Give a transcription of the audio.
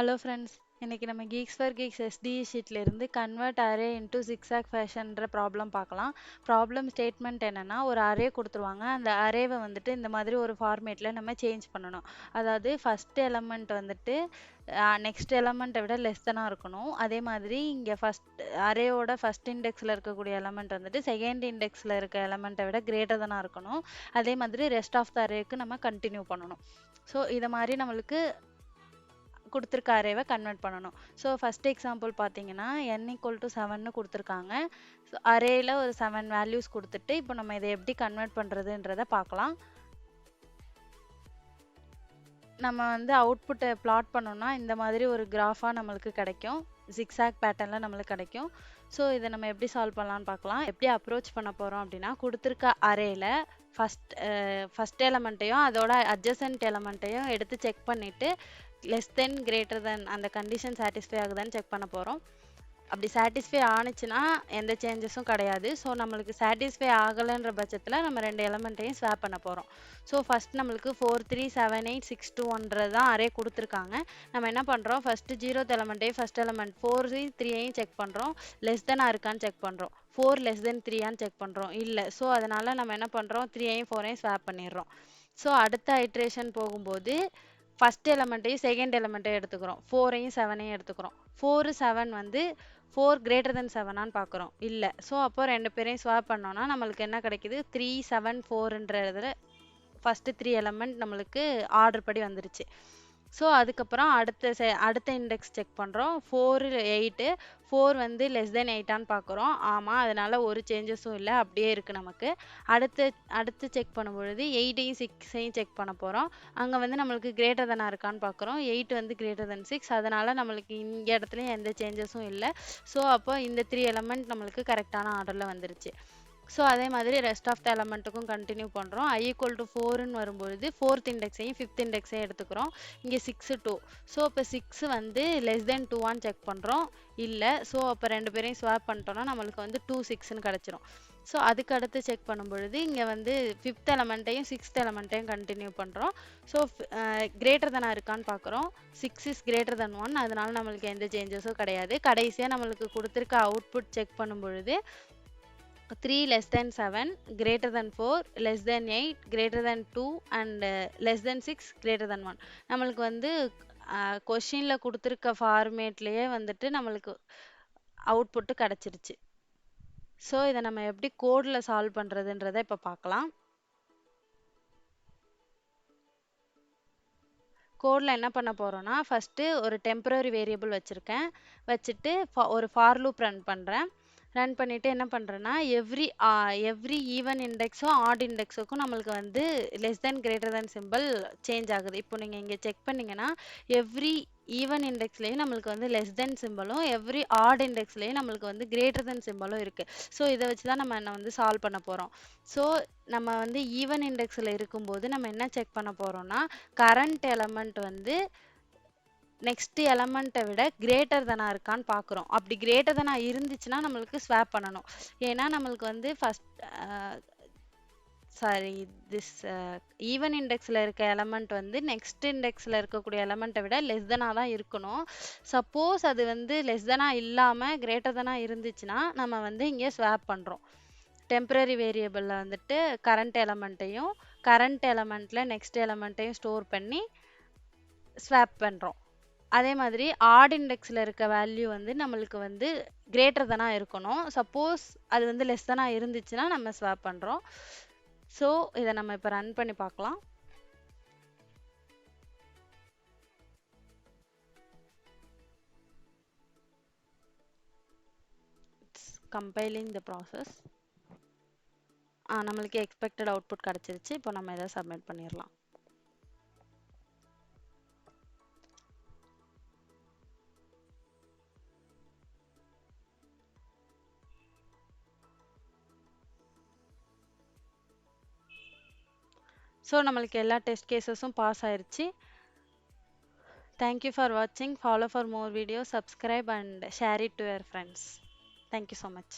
Hello friends, இன்னைக்கு நம்ம Geeks for Geeks SDE ஷீட்ல இருந்து கன்வெர்ட் அரே இன்டு ஜிக்ஸாக் ஃபேஷன்ற ப்ராப்ளம் பார்க்கலாம். ப்ராப்ளம் ஸ்டேட்மெண்ட் என்னன்னா, ஒரு அரே கொடுத்துருவாங்க. அந்த அரேவை வந்துட்டு இந்த மாதிரி ஒரு ஃபார்மேட்ல நம்ம சேஞ்ச் பண்ணணும். அதாவது ஃபர்ஸ்ட் எலமெண்ட் வந்துட்டு நெக்ஸ்ட் எலமெண்ட்டை விட லெஸ் தானா இருக்கணும். அதே மாதிரி இங்கே அரேவோட ஃபர்ஸ்ட் இண்டெக்ஸில் இருக்கக்கூடிய எலமெண்ட் வந்துட்டு செகண்ட் இண்டெக்ஸில் இருக்க எலமெண்ட்டை விட கிரேட்டர் தானா இருக்கணும். அதே மாதிரி ரெஸ்ட் ஆஃப் த அரேக்கு நம்ம கண்டினியூ பண்ணணும். ஸோ இதை மாதிரி நம்மளுக்கு கொடுத்துருக்க அரேவை கன்வெர்ட் பண்ணணும். ஸோ ஃபர்ஸ்ட் எக்ஸாம்பிள் பார்த்தீங்கன்னா n ஈக்குவல் டு 7ன்னு கொடுத்துருக்காங்க. ஸோ அரேயில் ஒரு 7 வேல்யூஸ் கொடுத்துட்டு இப்போ நம்ம இதை எப்படி கன்வெர்ட் பண்ணுறதுன்றதை பார்க்கலாம். நம்ம வந்து அவுட்புட்டை பிளாட் பண்ணோம்னா இந்த மாதிரி ஒரு கிராஃபாக நம்மளுக்கு கிடைக்கும். ஜிக்ஸாக் பேட்டர்னில் நம்மளுக்கு கிடைக்கும். ஸோ இதை நம்ம எப்படி சால்வ் பண்ணலான்னு பார்க்கலாம். எப்படி அப்ரோச் பண்ண போகிறோம் அப்படின்னா, கொடுத்துருக்க அரேயில் ஃபஸ்ட் எலமெண்ட்டையும் அதோட அட்ஜசன்ட் எலமெண்ட்டையும் எடுத்து செக் பண்ணிவிட்டு லெஸ் தென் கிரேட்டர் தென் அந்த கண்டிஷன் சாட்டிஸ்ஃபை ஆகுதான்னு செக் பண்ண போகிறோம். அப்படி சாட்டிஸ்ஃபை ஆனிச்சுன்னா எந்த சேஞ்சஸும் கிடையாது. ஸோ நம்மளுக்கு சாட்டிஸ்ஃபை ஆகலைன்ற பட்சத்தில் நம்ம ரெண்டு எலமெண்ட்டையும் ஸ்வாப் பண்ண போகிறோம். ஸோ ஃபஸ்ட் நம்மளுக்கு 4 3 7 8 6 2 தான் அரே கொடுத்துருக்காங்க. நம்ம என்ன பண்ணுறோம், ஃபஸ்ட்டு 0th எலமெண்ட்டையும் ஃபஸ்ட் எலமெண்ட் 4 3ஐயும் செக் பண்ணுறோம். லெஸ் தெனாக இருக்கான்னு செக் பண்ணுறோம். 4 லெஸ் தென் 3ஆன்னு செக் பண்ணுறோம். இல்லை. ஸோ அதனால் நம்ம என்ன பண்ணுறோம், 3ஐயும் 4ஐயும் ஸ்வாப் பண்ணிடுறோம். ஸோ அடுத்த ஐட்ரேஷன் போகும்போது ஃபர்ஸ்ட் எலமெண்ட்டையும் செகண்ட் எலமெண்ட்டையும் எடுத்துக்கிறோம். 4ஐயும் 7ஐயும் எடுத்துக்கிறோம். 4 7 வந்து 4 கிரேட்டர் தென் 7ஆன்னு பார்க்குறோம். இல்லை. ஸோ அப்போ ரெண்டு பேரையும் ஸ்வாப் பண்ணோம்னா நம்மளுக்கு என்ன கிடைக்குது, 3 7 4ன்றதுல ஃபஸ்ட்டு 3 எலமெண்ட் நம்மளுக்கு ஆர்டர் படி வந்துருச்சு. ஸோ அதுக்கப்புறம் அடுத்த இண்டெக்ஸ் செக் பண்ணுறோம். 4 8 4 வந்து லெஸ் தென் 8ஆன்னு பார்க்குறோம். ஆமாம், அதனால ஒரு சேஞ்சஸும் இல்லை, அப்படியே இருக்குது நமக்கு. அடுத்து செக் பண்ணும்பொழுது 8ஐயும் 6ஐயும் செக் பண்ண போகிறோம். அங்கே வந்து நம்மளுக்கு கிரேட்டர் தெனாக இருக்கான்னு பார்க்குறோம். 8 வந்து கிரேட்டர் தென் 6, அதனால நம்மளுக்கு இங்கே இடத்துலையும் எந்த சேஞ்சஸும் இல்லை. ஸோ அப்போ இந்த 3 எலமெண்ட் நம்மளுக்கு கரெக்டான ஆர்டரில் வந்துருச்சு. ஸோ அதே மாதிரி ரெஸ்ட் ஆஃப் த எலமெண்ட்டுக்கும் கண்டினியூ பண்ணுறோம். i ஈக்குவல் டு 4ன்னு வரும்பொழுது 4th இண்டெக்ஸையும் 5th இண்டெக்ஸையும் எடுத்துக்கிறோம். இங்கே 6 2. ஸோ இப்போ 6 வந்து லெஸ் தென் 2ஆன்னு செக் பண்ணுறோம். இல்லை. ஸோ அப்போ ரெண்டு பேரையும் ஸ்வாப் பண்ணிட்டோம்னா நம்மளுக்கு வந்து 2 6ன்னு கிடச்சிரும். ஸோ அதுக்கு அடுத்து செக் பண்ணும்பொழுது இங்கே வந்து 5th எலமெண்ட்டையும் 6th எலமெண்ட்டையும் கண்டினியூ பண்ணுறோம். ஸோ கிரேட்டர் தெனாக இருக்கான்னு பார்க்குறோம். 6 இஸ் கிரேட்டர் தென் 1, அதனால நம்மளுக்கு எந்த சேஞ்சஸும் கிடையாது. கடைசியாக நம்மளுக்கு கொடுத்துருக்க அவுட்புட் செக் பண்ணும்பொழுது 3 less than 7, greater than 4, less than 8, greater than 2 and less than 6, greater than 1. நம்மளுக்கு வந்து கொஷினில் கொடுத்துருக்க ஃபார்மேட்லேயே வந்துட்டு நம்மளுக்கு அவுட்புட்டு கிடச்சிருச்சு. ஸோ இதை நம்ம எப்படி கோடில் சால்வ் பண்ணுறதுன்றதை இப்போ பார்க்கலாம். கோடில் என்ன பண்ண போகிறோன்னா, ஃபஸ்ட்டு ஒரு டெம்பரரி வேரியபிள் வச்சுருக்கேன். வச்சுட்டு ஒரு ஃபார் லூப் ரன் பண்ணுறேன். ரன் பண்ணிவிட்டு என்ன பண்ணுறேன்னா, எவ்ரி ஈவன் இண்டெக்ஸும் ஆட் இண்டெக்ஸுக்கும் நம்மளுக்கு வந்து less than greater than simple change ஆகுது. இப்போ நீங்கள் இங்கே செக் பண்ணிங்கன்னா எவ்ரி ஈவன் இண்டெக்ஸ்லேயும் நம்மளுக்கு வந்து லெஸ் தென் சிம்பிளும், எவ்ரி ஆட் இண்டெக்ஸ்லேயும் நம்மளுக்கு வந்து கிரேட்டர் தென் சிம்பிளும் இருக்குது. ஸோ இதை வச்சு தான் நம்ம வந்து சால்வ் பண்ண போகிறோம். ஸோ நம்ம வந்து ஈவன் இண்டெக்ஸில் இருக்கும்போது நம்ம என்ன செக் பண்ண போகிறோம்னா, கரண்ட் எலமெண்ட் வந்து நெக்ஸ்ட் எலமெண்ட்டை விட கிரேட்டர் தெனா இருக்கான்னு பார்க்குறோம். அப்படி கிரேட்டர் தெனா இருந்துச்சுன்னா நம்மளுக்கு ஸ்வாப் பண்ணணும். ஏன்னா நம்மளுக்கு வந்து ஈவன் இண்டெக்ஸில் இருக்க எலமெண்ட் வந்து நெக்ஸ்ட் இண்டெக்ஸில் இருக்கக்கூடிய எலமெண்ட்டை விட லெஸ் தெனாக தான் இருக்கணும். சப்போஸ் அது வந்து லெஸ் தெனாக இல்லாமல் கிரேட்டர் தெனாக இருந்துச்சுன்னா நம்ம வந்து இங்கே ஸ்வாப் பண்ணுறோம். டெம்பரரி வேரியபிளில் வந்துட்டு கரண்ட் எலமெண்ட்டில் நெக்ஸ்ட் எலமெண்ட்டையும் ஸ்டோர் பண்ணி ஸ்வாப் பண்ணுறோம். அதே மாதிரி ஆட் இண்டெக்ஸில் இருக்க வேல்யூ வந்து நம்மளுக்கு வந்து கிரேட்டர் தெனா இருக்கணும். சப்போஸ் அது வந்து லெஸ் தெனா இருந்துச்சுன்னா நம்ம ஸ்வாப் பண்ணுறோம். ஸோ இதை நம்ம இப்போ ரன் பண்ணி பார்க்கலாம். Compiling the process. நம்மளுக்கு எக்ஸ்பெக்டட் அவுட்புட் கிடச்சிருச்சு. இப்போ நம்ம இதை சப்மிட் பண்ணிடலாம். ஸோ நம்மளுக்கு எல்லா டெஸ்ட் கேசஸும் பாஸ் ஆயிடுச்சு. Thank you for watching. Follow for more videos, subscribe and share it to your friends. Thank you so much.